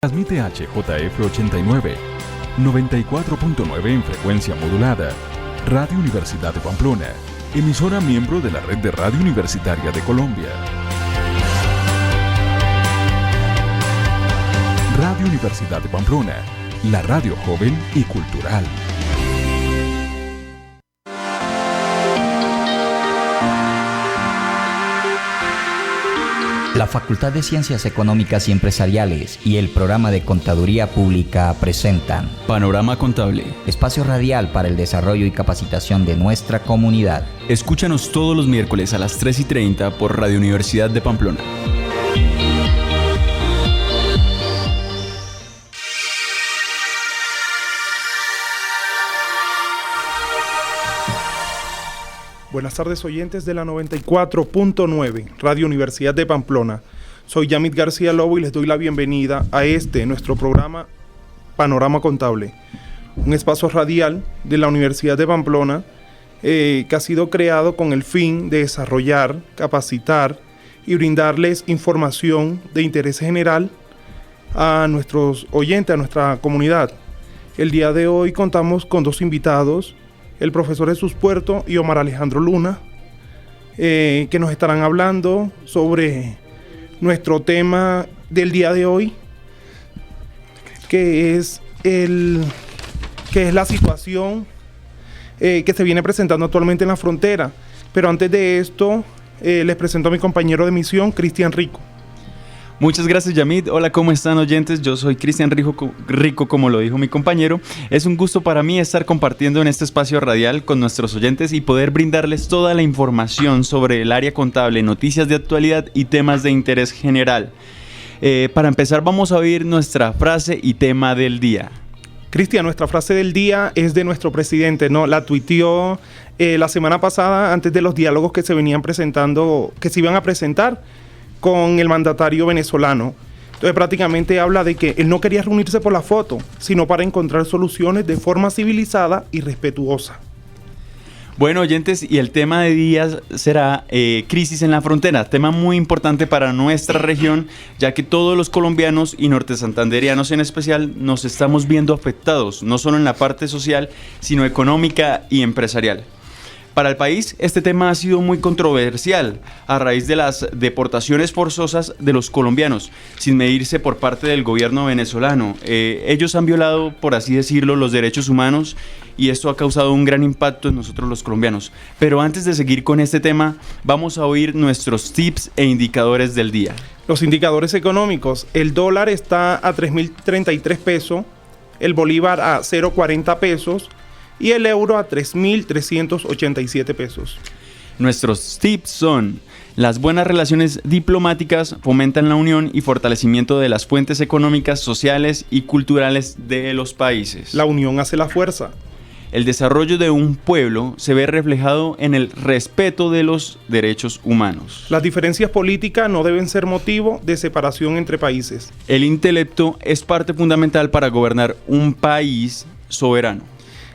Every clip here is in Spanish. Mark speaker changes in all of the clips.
Speaker 1: Transmite HJF 89, 94.9 en frecuencia modulada. Radio Universidad de Pamplona, emisora miembro de la Red de Radio Universitaria de Colombia. Radio Universidad de Pamplona, la radio joven y cultural.
Speaker 2: La Facultad de Ciencias Económicas y Empresariales y el Programa de Contaduría Pública presentan
Speaker 3: Panorama Contable,
Speaker 2: espacio radial para el desarrollo y capacitación de nuestra comunidad.
Speaker 3: Escúchanos todos los miércoles a las 3:30 por Radio Universidad de Pamplona.
Speaker 4: Buenas tardes, oyentes de la 94.9, Radio Universidad de Pamplona. Soy Yamit García Lobo y les doy la bienvenida a nuestro programa Panorama Contable, un espacio radial de la Universidad de Pamplona que ha sido creado con el fin de desarrollar, capacitar y brindarles información de interés general a nuestros oyentes, a nuestra comunidad. El día de hoy contamos con dos invitados, el profesor Jesús Puerto y Omar Alejandro Luna, que nos estarán hablando sobre nuestro tema del día de hoy, que es la situación que se viene presentando actualmente en la frontera. Pero antes de esto, les presento a mi compañero de misión, Cristian Rico.
Speaker 3: Muchas gracias, Yamit. Hola, ¿cómo están, oyentes? Yo soy Cristian Rico, como lo dijo mi compañero. Es un gusto para mí estar compartiendo en este espacio radial con nuestros oyentes y poder brindarles toda la información sobre el área contable, noticias de actualidad y temas de interés general. Para empezar, vamos a oír nuestra frase y tema del día.
Speaker 4: Cristian, nuestra frase del día es de nuestro presidente, ¿no? La tuiteó la semana pasada antes de los diálogos que se venían presentando, que se iban a presentar con el mandatario venezolano. Entonces prácticamente habla de que él no quería reunirse por la foto, sino para encontrar soluciones de forma civilizada y respetuosa.
Speaker 3: Bueno, oyentes, y el tema de día será crisis en la frontera, tema muy importante para nuestra región, ya que todos los colombianos y nortesantanderianos en especial nos estamos viendo afectados, no solo en la parte social, sino económica y empresarial. Para el país, este tema ha sido muy controversial a raíz de las deportaciones forzosas de los colombianos, sin medirse por parte del gobierno venezolano. Ellos han violado, por así decirlo, los derechos humanos y esto ha causado un gran impacto en nosotros los colombianos. Pero antes de seguir con este tema, vamos a oír nuestros tips e indicadores del día.
Speaker 4: Los indicadores económicos. El dólar está a 3.033 pesos, el bolívar a 0.40 pesos, y el euro a 3.387 pesos.
Speaker 3: Nuestros tips son: las buenas relaciones diplomáticas fomentan la unión y fortalecimiento de las fuentes económicas, sociales y culturales de los países.
Speaker 4: La unión hace la fuerza.
Speaker 3: El desarrollo de un pueblo se ve reflejado en el respeto de los derechos humanos.
Speaker 4: Las diferencias políticas no deben ser motivo de separación entre países.
Speaker 3: El intelecto es parte fundamental para gobernar un país soberano.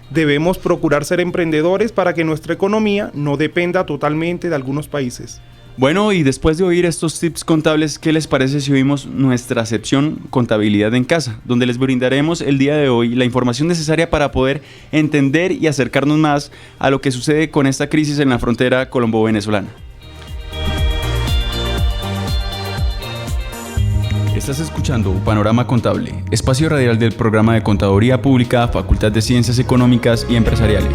Speaker 4: Debemos procurar ser emprendedores para que nuestra economía no dependa totalmente de algunos países.
Speaker 3: Bueno, y después de oír estos tips contables, ¿qué les parece si oímos nuestra sección Contabilidad en Casa? Donde les brindaremos el día de hoy la información necesaria para poder entender y acercarnos más a lo que sucede con esta crisis en la frontera colombo-venezolana.
Speaker 1: Estás escuchando Panorama Contable, espacio radial del Programa de Contaduría Pública, Facultad de Ciencias Económicas y Empresariales.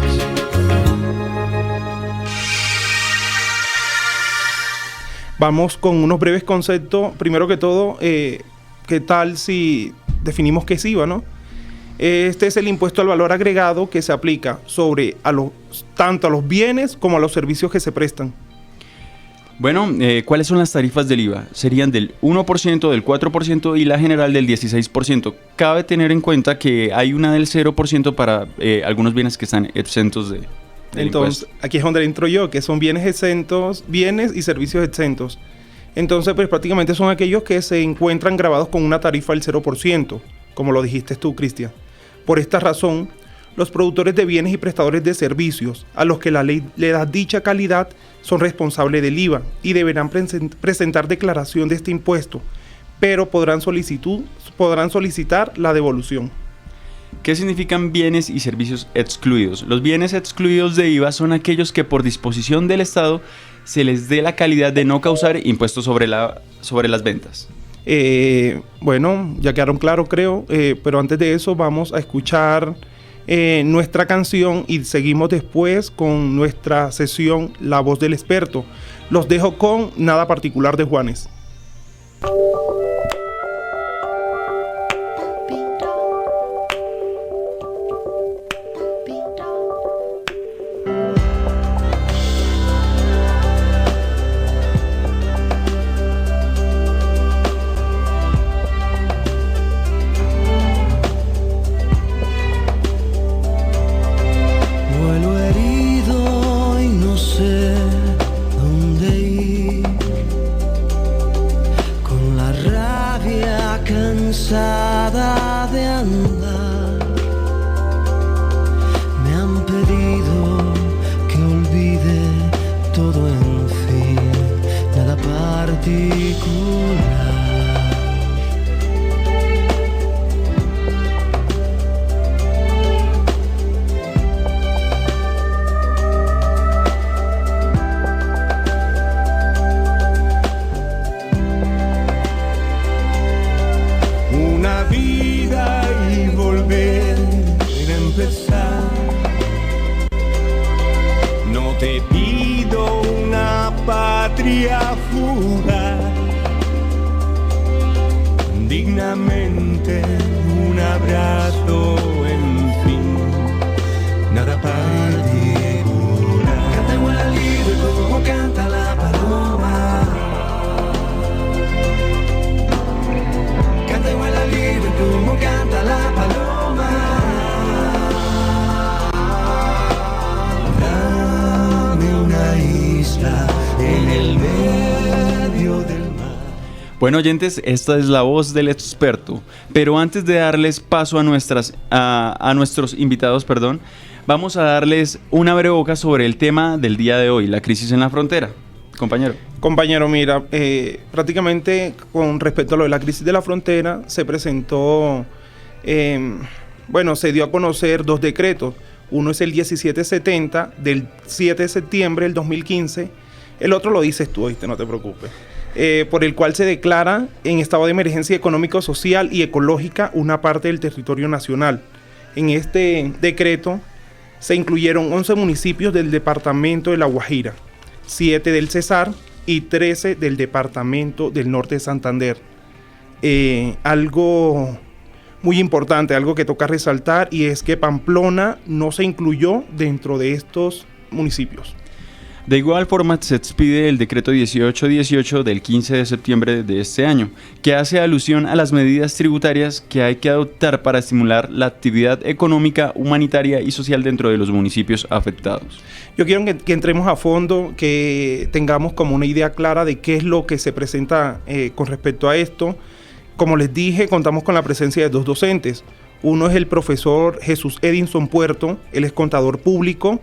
Speaker 4: Vamos con unos breves conceptos. Primero que todo, ¿qué tal si definimos qué es IVA, no? Este es el impuesto al valor agregado que se aplica tanto a los bienes como a los servicios que se prestan.
Speaker 3: Bueno, ¿cuáles son las tarifas del IVA? Serían del 1%, del 4% y la general del 16%. Cabe tener en cuenta que hay una del 0% para algunos bienes que están exentos del
Speaker 4: Entonces,
Speaker 3: impuesto.
Speaker 4: aquí es donde entro yo, que son bienes exentos, bienes y servicios exentos. Entonces, pues prácticamente son aquellos que se encuentran grabados con una tarifa del 0%, como lo dijiste tú, Cristian. Por esta razón, los productores de bienes y prestadores de servicios a los que la ley le da dicha calidad son responsables del IVA y deberán presentar declaración de este impuesto pero podrán solicitar la devolución.
Speaker 3: ¿Qué significan bienes y servicios excluidos? Los bienes excluidos de IVA son aquellos que por disposición del Estado se les dé la calidad de no causar impuestos sobre las ventas.
Speaker 4: Bueno, ya quedaron claros, creo, pero antes de eso vamos a escuchar nuestra canción y seguimos después con nuestra sesión La Voz del Experto. Los dejo con Nada Particular de Juanes.
Speaker 5: Cansada de andar, me han pedido que olvide todo, en fin, nada particular. No te pido una patria fugaz, dignamente un abrazo, en fin, nada particular. Cantemos la libre como canta la paloma. Cantemos la libre como canta la paloma. En el medio del mar.
Speaker 3: Bueno, oyentes, esta es la voz del experto, pero antes de darles paso a nuestros invitados, vamos a darles una breve sobre el tema del día de hoy, la crisis en la frontera. Compañero,
Speaker 4: mira, prácticamente con respecto a lo de la crisis de la frontera, se presentó, se dio a conocer 2 decretos. Uno es el 1770 del 7 de septiembre del 2015. El otro lo dices tú, ¿oíste? No te preocupes. Por el cual se declara en estado de emergencia económico, social y ecológica una parte del territorio nacional. En este decreto se incluyeron 11 municipios del departamento de La Guajira, 7 del Cesar y 13 del departamento del norte de Santander. Algo muy importante, algo que toca resaltar, y es que Pamplona no se incluyó dentro de estos municipios.
Speaker 3: De igual forma, se expide el decreto 1818 del 15 de septiembre de este año, que hace alusión a las medidas tributarias que hay que adoptar para estimular la actividad económica, humanitaria y social dentro de los municipios afectados.
Speaker 4: Yo quiero que entremos a fondo, que tengamos como una idea clara de qué es lo que se presenta con respecto a esto. Como les dije, contamos con la presencia de 2 docentes. Uno es el profesor Jesús Edinson Puerto, él es contador público,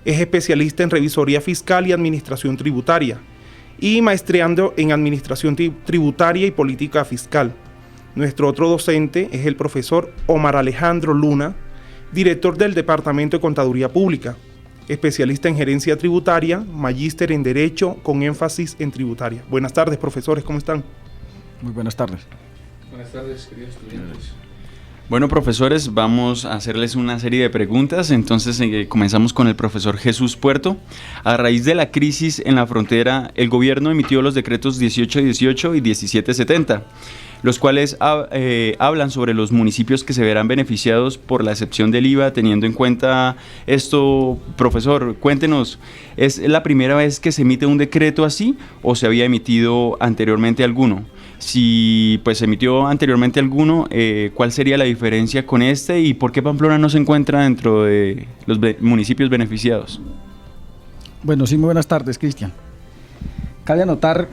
Speaker 4: es especialista en revisoría fiscal y administración tributaria, y maestreando en administración tributaria y política fiscal. Nuestro otro docente es el profesor Omar Alejandro Luna, director del Departamento de Contaduría Pública, especialista en gerencia tributaria, magíster en Derecho con énfasis en tributaria. Buenas tardes, profesores, ¿cómo están?
Speaker 6: Muy buenas tardes.
Speaker 7: Buenas tardes, queridos estudiantes.
Speaker 3: Bueno, profesores, vamos a hacerles una serie de preguntas. Entonces comenzamos con el profesor Jesús Puerto. A raíz de la crisis en la frontera, el gobierno emitió los decretos 1818 y 1770, los cuales hablan sobre los municipios que se verán beneficiados por la excepción del IVA. Teniendo en cuenta esto, profesor, cuéntenos, ¿es la primera vez que se emite un decreto así o se había emitido anteriormente alguno? Si pues se emitió anteriormente alguno, ¿cuál sería la diferencia con este y por qué Pamplona no se encuentra dentro de los municipios beneficiados?
Speaker 6: Bueno, sí, muy buenas tardes, Cristian. Cabe anotar,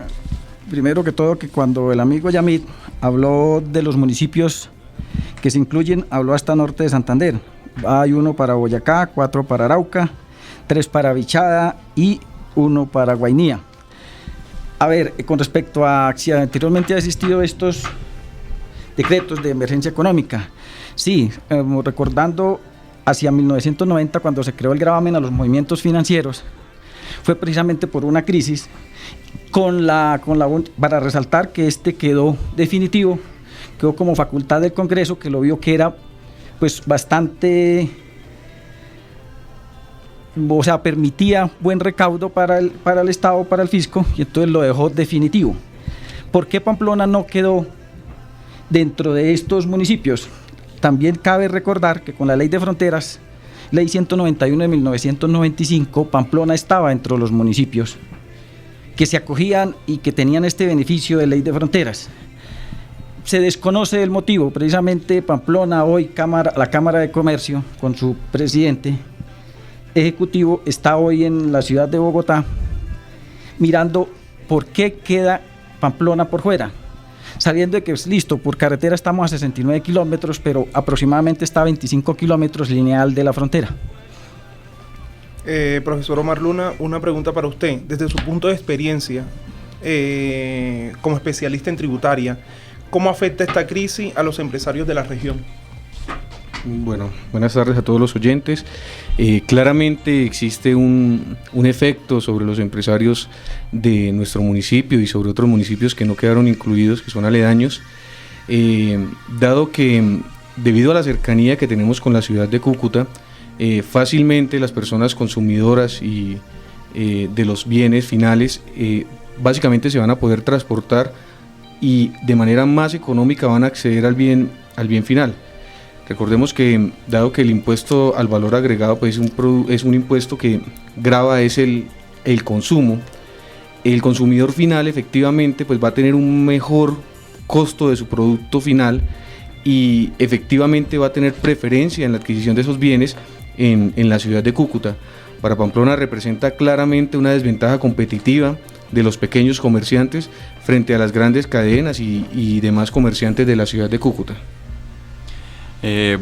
Speaker 6: primero que todo, que cuando el amigo Yamit habló de los municipios que se incluyen, habló hasta norte de Santander. Hay 1 para Boyacá, 4 para Arauca, 3 para Vichada y 1 para Guainía. A ver, con respecto a si anteriormente ha existido estos decretos de emergencia económica, sí, recordando hacia 1990, cuando se creó el gravamen a los movimientos financieros, fue precisamente por una crisis, para resaltar que este quedó definitivo, quedó como facultad del Congreso, que lo vio que era pues bastante, o sea, permitía buen recaudo para el Estado, para el fisco, y entonces lo dejó definitivo. ¿Por qué Pamplona no quedó dentro de estos municipios? También cabe recordar que con la Ley de Fronteras, Ley 191 de 1995, Pamplona estaba dentro de los municipios que se acogían y que tenían este beneficio de Ley de Fronteras. Se desconoce el motivo, precisamente Pamplona hoy, la Cámara de Comercio, con su presidente ejecutivo, está hoy en la ciudad de Bogotá, mirando por qué queda Pamplona por fuera, sabiendo de que es listo, por carretera estamos a 69 kilómetros, pero aproximadamente está a 25 kilómetros lineal de la frontera.
Speaker 4: Profesor Omar Luna, una pregunta para usted. Desde su punto de experiencia, como especialista en tributaria, ¿cómo afecta esta crisis a los empresarios de la región?
Speaker 8: Bueno, buenas tardes a todos los oyentes. Claramente existe un efecto sobre los empresarios de nuestro municipio y sobre otros municipios que no quedaron incluidos, que son aledaños, dado que debido a la cercanía que tenemos con la ciudad de Cúcuta, fácilmente las personas consumidoras y de los bienes finales básicamente se van a poder transportar y de manera más económica van a acceder al bien final. Recordemos que, dado que el impuesto al valor agregado pues es un impuesto que grava el consumo, el consumidor final efectivamente pues va a tener un mejor costo de su producto final y efectivamente va a tener preferencia en la adquisición de esos bienes en la ciudad de Cúcuta. Para Pamplona representa claramente una desventaja competitiva de los pequeños comerciantes frente a las grandes cadenas y demás comerciantes de la ciudad de Cúcuta.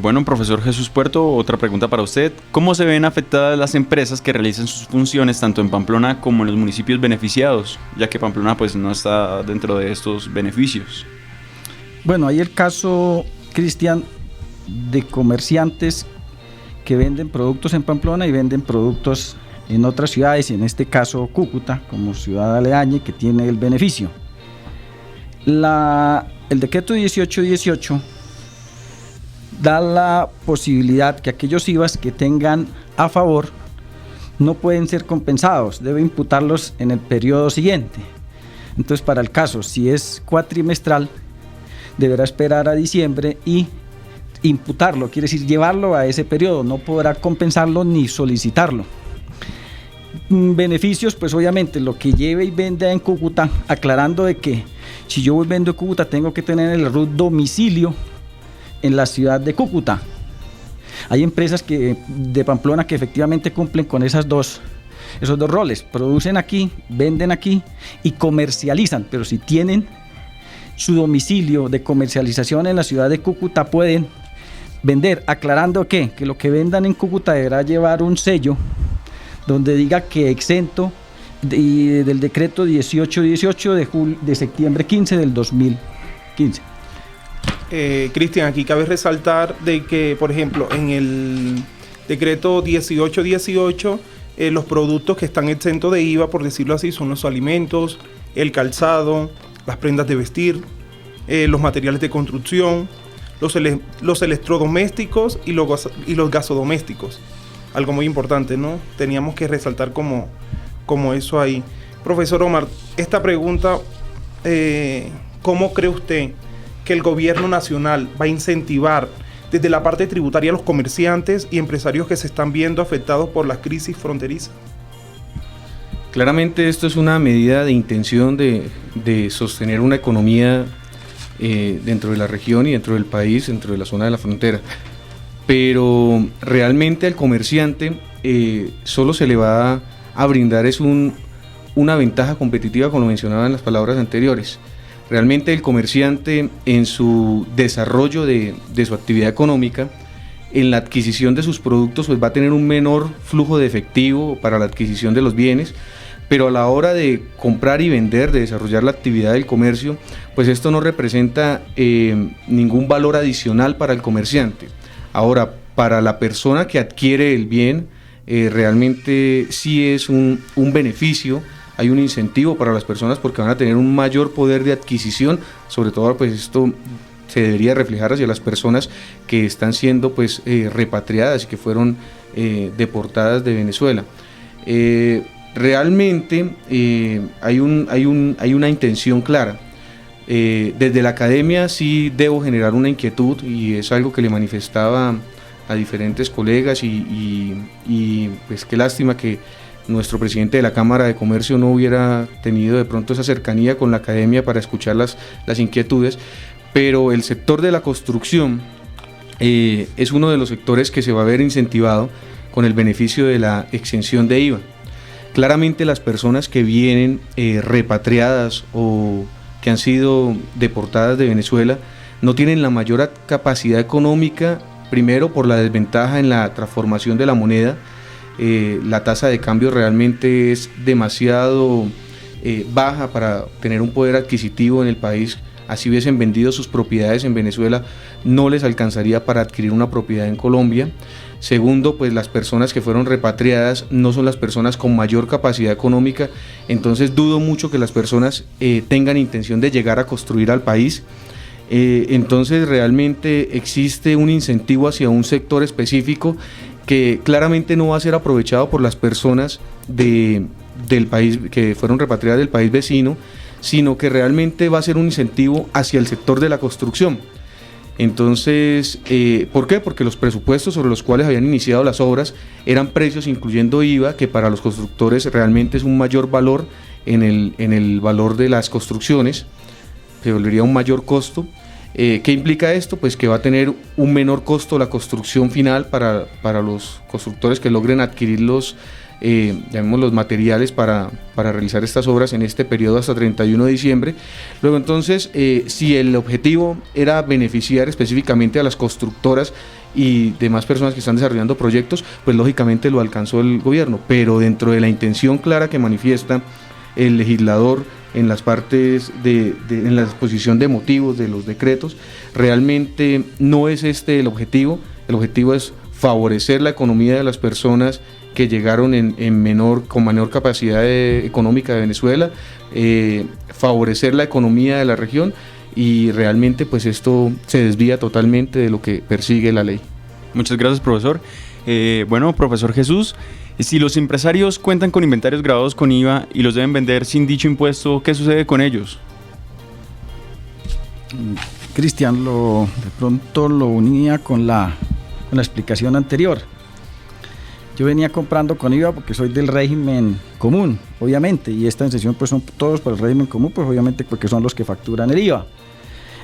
Speaker 3: Bueno, profesor Jesús Puerto, otra pregunta para usted. ¿Cómo se ven afectadas las empresas que realizan sus funciones tanto en Pamplona como en los municipios beneficiados, ya que Pamplona pues no está dentro de estos beneficios?
Speaker 6: Bueno, hay el caso, Cristian, de comerciantes que venden productos en Pamplona y venden productos en otras ciudades, y en este caso Cúcuta, como ciudad aledaña que tiene el beneficio. El decreto 1818 da la posibilidad que aquellos IVAs que tengan a favor no pueden ser compensados, debe imputarlos en el periodo siguiente. Entonces, para el caso, si es cuatrimestral, deberá esperar a diciembre y imputarlo, quiere decir llevarlo a ese periodo, no podrá compensarlo ni solicitarlo. Beneficios, pues obviamente lo que lleve y venda en Cúcuta, aclarando de que si yo vendo en Cúcuta tengo que tener el RUT domicilio en la ciudad de Cúcuta. Hay empresas de Pamplona que efectivamente cumplen con esos dos roles, producen aquí, venden aquí y comercializan, pero si tienen su domicilio de comercialización en la ciudad de Cúcuta pueden vender, aclarando que lo que vendan en Cúcuta deberá llevar un sello donde diga que exento del decreto 1818 de septiembre 15 del 2015.
Speaker 4: Cristian, aquí cabe resaltar de que, por ejemplo, en el decreto 1818, los productos que están exentos de IVA, por decirlo así, son los alimentos, el calzado, las prendas de vestir, los materiales de construcción, los electrodomésticos y los gasodomésticos. Algo muy importante, ¿no? Teníamos que resaltar como eso ahí. Profesor Omar, esta pregunta, ¿cómo cree usted que el gobierno nacional va a incentivar desde la parte tributaria a los comerciantes y empresarios que se están viendo afectados por la crisis fronteriza?
Speaker 8: Claramente esto es una medida de intención de sostener una economía dentro de la región y dentro del país, dentro de la zona de la frontera. Pero realmente al comerciante solo se le va a brindar una ventaja competitiva, como lo mencionaba en las palabras anteriores. Realmente el comerciante en su desarrollo de su actividad económica, en la adquisición de sus productos, pues va a tener un menor flujo de efectivo para la adquisición de los bienes, pero a la hora de comprar y vender, de desarrollar la actividad del comercio, pues esto no representa ningún valor adicional para el comerciante. Ahora, para la persona que adquiere el bien, realmente sí es un beneficio, hay un incentivo para las personas porque van a tener un mayor poder de adquisición, sobre todo pues esto se debería reflejar hacia las personas que están siendo pues repatriadas y que fueron deportadas de Venezuela. Realmente hay una intención clara. Desde la academia sí debo generar una inquietud y es algo que le manifestaba a diferentes colegas y pues qué lástima que nuestro presidente de la Cámara de Comercio no hubiera tenido de pronto esa cercanía con la academia para escuchar las inquietudes, pero el sector de la construcción es uno de los sectores que se va a ver incentivado con el beneficio de la exención de IVA. Claramente las personas que vienen repatriadas o que han sido deportadas de Venezuela no tienen la mayor capacidad económica, primero por la desventaja en la transformación de la moneda. La tasa de cambio realmente es demasiado baja para tener un poder adquisitivo en el país. Así hubiesen vendido sus propiedades en Venezuela, no les alcanzaría para adquirir una propiedad en Colombia. Segundo, pues las personas que fueron repatriadas no son las personas con mayor capacidad económica, entonces dudo mucho que las personas tengan intención de llegar a construir al país. Entonces realmente existe un incentivo hacia un sector específico que claramente no va a ser aprovechado por las personas del país que fueron repatriadas del país vecino, sino que realmente va a ser un incentivo hacia el sector de la construcción. Entonces, ¿por qué? Porque los presupuestos sobre los cuales habían iniciado las obras eran precios incluyendo IVA, que para los constructores realmente es un mayor valor en el valor de las construcciones, se volvería un mayor costo. ¿Qué implica esto? Pues que va a tener un menor costo la construcción final para los constructores que logren adquirir los materiales para realizar estas obras en este periodo hasta 31 de diciembre. Luego entonces, si el objetivo era beneficiar específicamente a las constructoras y demás personas que están desarrollando proyectos, pues lógicamente lo alcanzó el gobierno, pero dentro de la intención clara que manifiesta el legislador en las partes en la exposición de motivos de los decretos, realmente no es este el objetivo es favorecer la economía de las personas que llegaron con menor capacidad económica de Venezuela, favorecer la economía de la región y realmente pues esto se desvía totalmente de lo que persigue la ley.
Speaker 3: Muchas gracias, profesor. Bueno, profesor Jesús, si los empresarios cuentan con inventarios grabados con IVA y los deben vender sin dicho impuesto, ¿qué sucede con ellos?
Speaker 6: Cristian, de pronto lo unía con la explicación anterior. Yo venía comprando con IVA porque soy del régimen común, obviamente, y esta exención pues son todos por el régimen común, pues obviamente porque son los que facturan el IVA.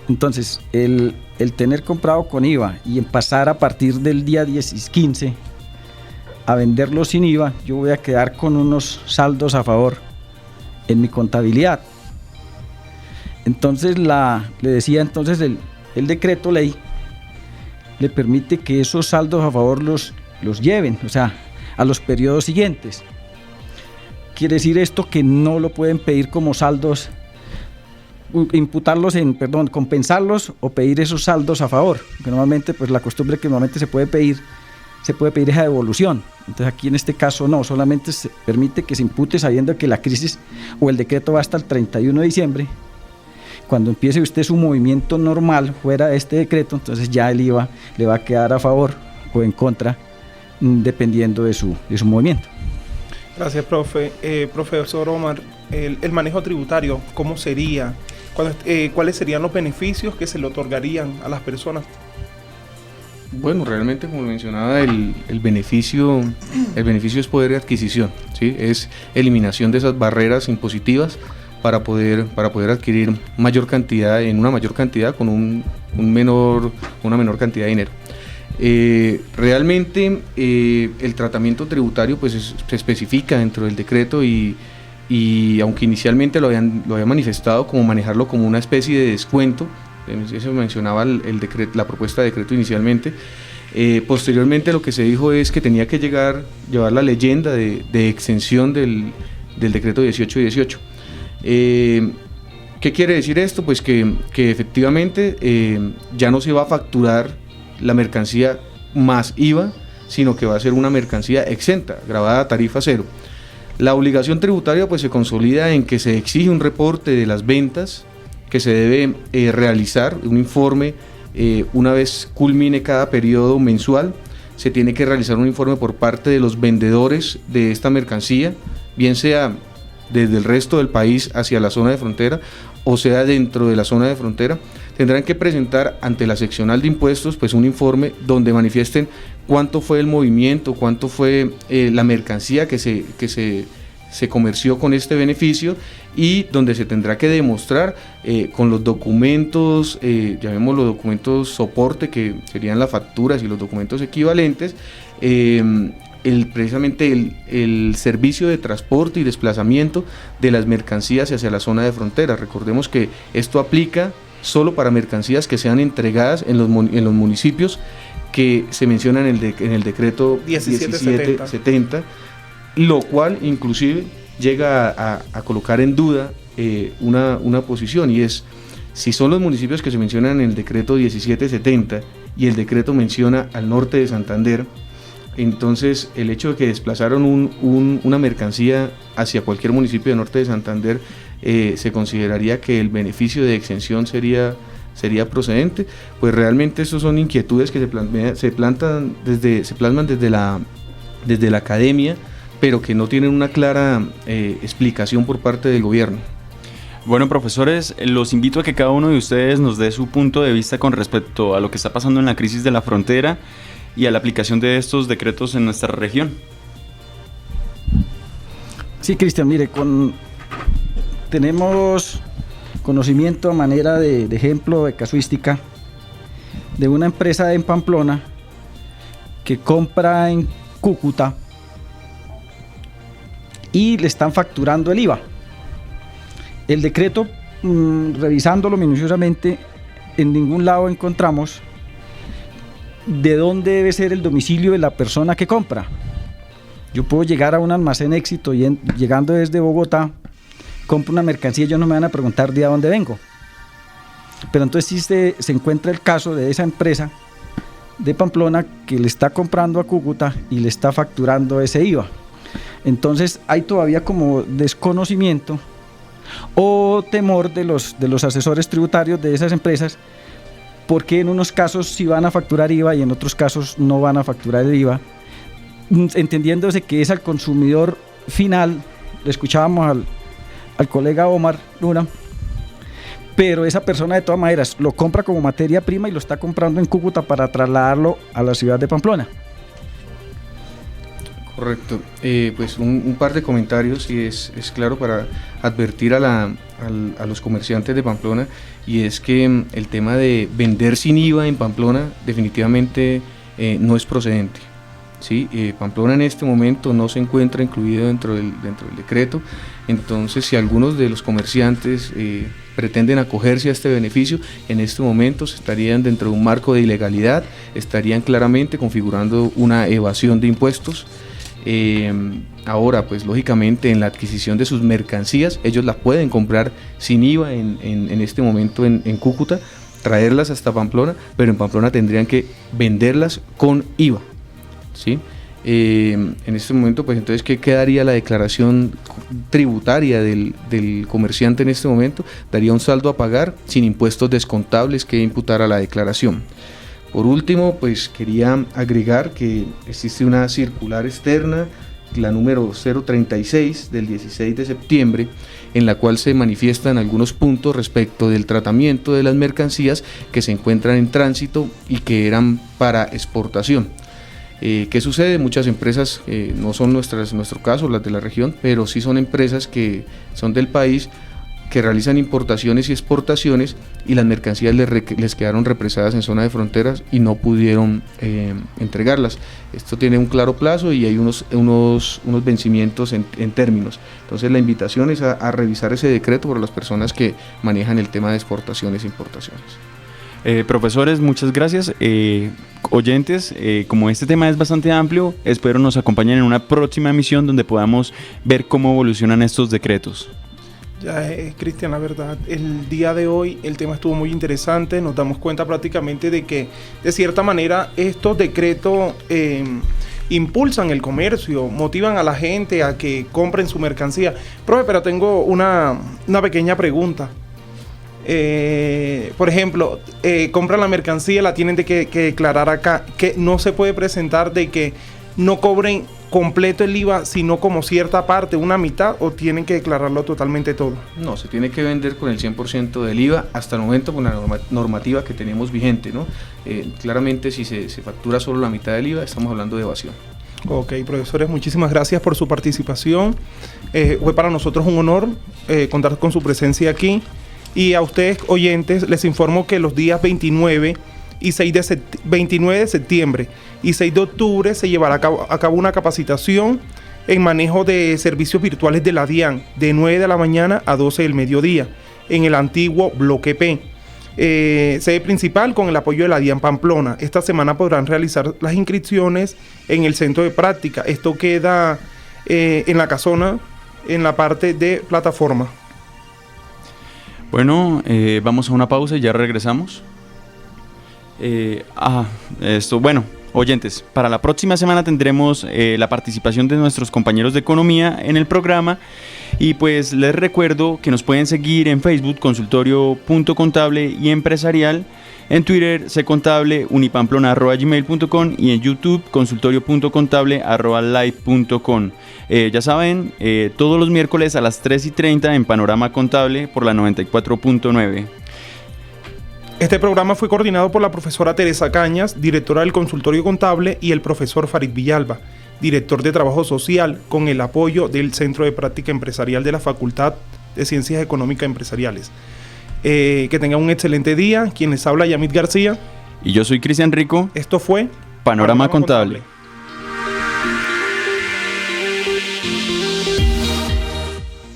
Speaker 6: Entonces, el tener comprado con IVA y en pasar a partir del día 15 a venderlo sin IVA, yo voy a quedar con unos saldos a favor en mi contabilidad. Entonces, le decía entonces el decreto ley le permite que esos saldos a favor los lleven, o sea, a los periodos siguientes. Quiere decir esto que no lo pueden pedir como saldos, compensarlos o pedir esos saldos a favor, que normalmente pues la costumbre que normalmente se puede pedir esa devolución. Entonces aquí en este caso no, solamente se permite que se impute sabiendo que la crisis o el decreto va hasta el 31 de diciembre. Cuando empiece usted su movimiento normal fuera de este decreto, entonces ya el IVA le va a quedar a favor o en contra, dependiendo de su movimiento.
Speaker 4: Gracias, profe. Profesor Omar, el manejo tributario, ¿cómo sería? ¿Cuáles serían los beneficios que se le otorgarían a las personas?
Speaker 8: Bueno, realmente, como mencionaba, el beneficio es poder de adquisición, ¿sí? Es eliminación de esas barreras impositivas para poder adquirir mayor cantidad, en una mayor cantidad con una menor cantidad de dinero. Realmente el tratamiento tributario pues se especifica dentro del decreto y aunque inicialmente lo había manifestado como manejarlo como una especie de descuento, eso mencionaba la propuesta de decreto inicialmente, posteriormente lo que se dijo es que tenía que llevar la leyenda de exención del decreto 1818. ¿Qué quiere decir esto? Pues que efectivamente ya no se va a facturar la mercancía más IVA, sino que va a ser una mercancía exenta, grabada a tarifa cero. La obligación tributaria pues se consolida en que se exige un reporte de las ventas que se debe realizar, un informe una vez culmine cada periodo mensual. Se tiene que realizar un informe por parte de los vendedores de esta mercancía, bien sea desde el resto del país hacia la zona de frontera o sea dentro de la zona de frontera. Tendrán que presentar ante la seccional de impuestos pues un informe donde manifiesten cuánto fue el movimiento, cuánto fue la mercancía que se comerció con este beneficio, y donde se tendrá que demostrar con los documentos, llamémoslo documentos soporte, que serían las facturas y los documentos equivalentes, precisamente el servicio de transporte y desplazamiento de las mercancías hacia la zona de frontera. Recordemos que esto aplica solo para mercancías que sean entregadas en los municipios que se mencionan en el decreto 1770, lo cual inclusive llega a colocar en duda una posición, y es: si son los municipios que se mencionan en el decreto 1770 y el decreto menciona al norte de Santander, entonces el hecho de que desplazaron una mercancía hacia cualquier municipio del norte de Santander, se consideraría que el beneficio de exención sería procedente. Pues realmente esas son inquietudes que se plasman desde la academia, pero que no tienen una clara explicación por parte del gobierno.
Speaker 3: Bueno, profesores, los invito a que cada uno de ustedes nos dé su punto de vista con respecto a lo que está pasando en la crisis de la frontera y a la aplicación de estos decretos en nuestra región.
Speaker 6: Sí, Cristian, mire, tenemos conocimiento a manera de ejemplo, de casuística, de una empresa en Pamplona que compra en Cúcuta y le están facturando el IVA. El decreto, revisándolo minuciosamente, en ningún lado encontramos de dónde debe ser el domicilio de la persona que compra. Yo puedo llegar a un almacén Éxito y llegando desde Bogotá, compro una mercancía y ellos no me van a preguntar de dónde vengo. Pero entonces sí se encuentra el caso de esa empresa de Pamplona que le está comprando a Cúcuta y le está facturando ese IVA. Entonces hay todavía como desconocimiento o temor de los asesores tributarios de esas empresas, porque en unos casos sí van a facturar IVA y en otros casos no van a facturar el IVA, entendiéndose que es al consumidor final. Le escuchábamos al colega Omar Luna, pero esa persona de todas maneras lo compra como materia prima y lo está comprando en Cúcuta para trasladarlo a la ciudad de Pamplona.
Speaker 8: Correcto. Pues un par de comentarios, y es claro, para advertir a los comerciantes de Pamplona, y es que el tema de vender sin IVA en Pamplona definitivamente no es procedente. ¿Sí? Pamplona en este momento no se encuentra incluido dentro del decreto. Entonces, si algunos de los comerciantes pretenden acogerse a este beneficio, en este momento estarían dentro de un marco de ilegalidad, estarían claramente configurando una evasión de impuestos. Ahora, pues lógicamente en la adquisición de sus mercancías, ellos las pueden comprar sin IVA en este momento en Cúcuta, traerlas hasta Pamplona, pero en Pamplona tendrían que venderlas con IVA. ¿Sí? En este momento, pues entonces, ¿qué quedaría la declaración tributaria del comerciante en este momento? Daría un saldo a pagar sin impuestos descontables que imputar a la declaración. Por último, pues quería agregar que existe una circular externa, la número 036 del 16 de septiembre, en la cual se manifiestan algunos puntos respecto del tratamiento de las mercancías que se encuentran en tránsito y que eran para exportación. ¿Qué sucede? Muchas empresas, no son nuestro caso, las de la región, pero sí son empresas que son del país, que realizan importaciones y exportaciones, y las mercancías les quedaron represadas en zona de fronteras y no pudieron entregarlas. Esto tiene un claro plazo y hay unos vencimientos en términos. Entonces la invitación es a revisar ese decreto por las personas que manejan el tema de exportaciones e importaciones.
Speaker 3: Profesores, muchas gracias. oyentes, como este tema es bastante amplio, espero nos acompañen en una próxima emisión donde podamos ver cómo evolucionan estos decretos.
Speaker 4: Ya, Cristian, la verdad, el día de hoy el tema estuvo muy interesante. Nos damos cuenta prácticamente de que, de cierta manera, estos decretos impulsan el comercio, motivan a la gente a que compren su mercancía. Profe, pero tengo una pequeña pregunta. Por ejemplo, compran la mercancía, la tienen que declarar acá, que no se puede presentar de que no cobren completo el IVA, sino como cierta parte, una mitad, o tienen que declararlo totalmente todo.
Speaker 8: No, se tiene que vender con el 100% del IVA hasta el momento con la normativa que tenemos vigente, ¿no? Claramente si se factura solo la mitad del IVA, estamos hablando de evasión.
Speaker 4: Ok, profesores, muchísimas gracias por su participación. Fue para nosotros un honor contar con su presencia aquí. Y a ustedes, oyentes, les informo que los días 29 de septiembre y 6 de octubre se llevará a cabo una capacitación en manejo de servicios virtuales de la DIAN de 9 de la mañana a 12 del mediodía en el antiguo Bloque P. Sede principal con el apoyo de la DIAN Pamplona. Esta semana podrán realizar las inscripciones en el centro de práctica. Esto queda en la casona, en la parte de plataforma.
Speaker 3: Bueno, vamos a una pausa y ya regresamos. Bueno, oyentes, para la próxima semana tendremos la participación de nuestros compañeros de economía en el programa. Y pues les recuerdo que nos pueden seguir en Facebook, consultorio.contable y empresarial, en Twitter, ccontable, unipamplona@gmail.com y en YouTube, consultorio.contable@live.com. Ya saben, todos los miércoles a las 3:30 en Panorama Contable por la 94.9.
Speaker 4: Este programa fue coordinado por la profesora Teresa Cañas, directora del Consultorio Contable, y el profesor Farid Villalba, director de Trabajo Social, con el apoyo del Centro de Práctica Empresarial de la Facultad de Ciencias Económicas Empresariales. Que tengan un excelente día. Quien les habla, Yamit García.
Speaker 3: Y yo soy Cristian Rico.
Speaker 4: Esto fue
Speaker 3: Panorama Contable.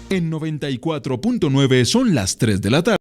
Speaker 1: En 94.9 son las 3 de la tarde.